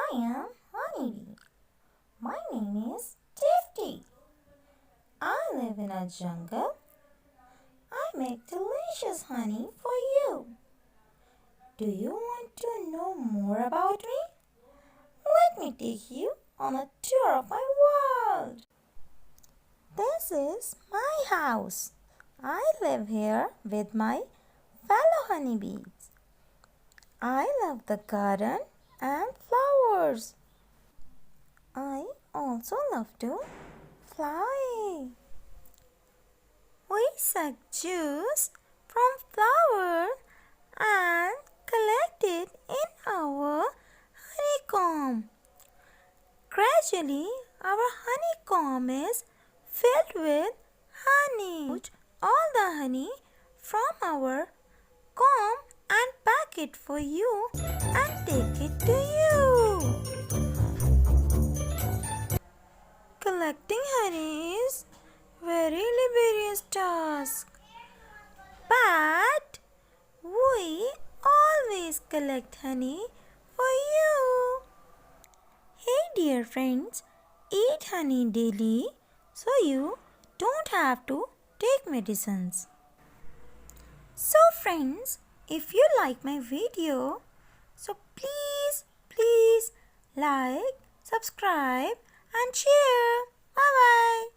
I am Honeybee. My name is Tifty. I live in a jungle. I make delicious honey for you. Do you want to know more about me? Let me take you on a tour of my world. This is my house. I live here with my fellow honeybees. I love the garden and flowers. I also love to fly. We suck juice from flower and collect it in our honeycomb. Gradually, our honeycomb is filled with honey. Put all the honey from our comb and pack it for you and take it to you. Collecting honey is very laborious task, but we always collect honey for you. Hey dear friends, eat honey daily so you don't have to take medicines. So friends, if you like my video, so please like, subscribe and share. Bye bye.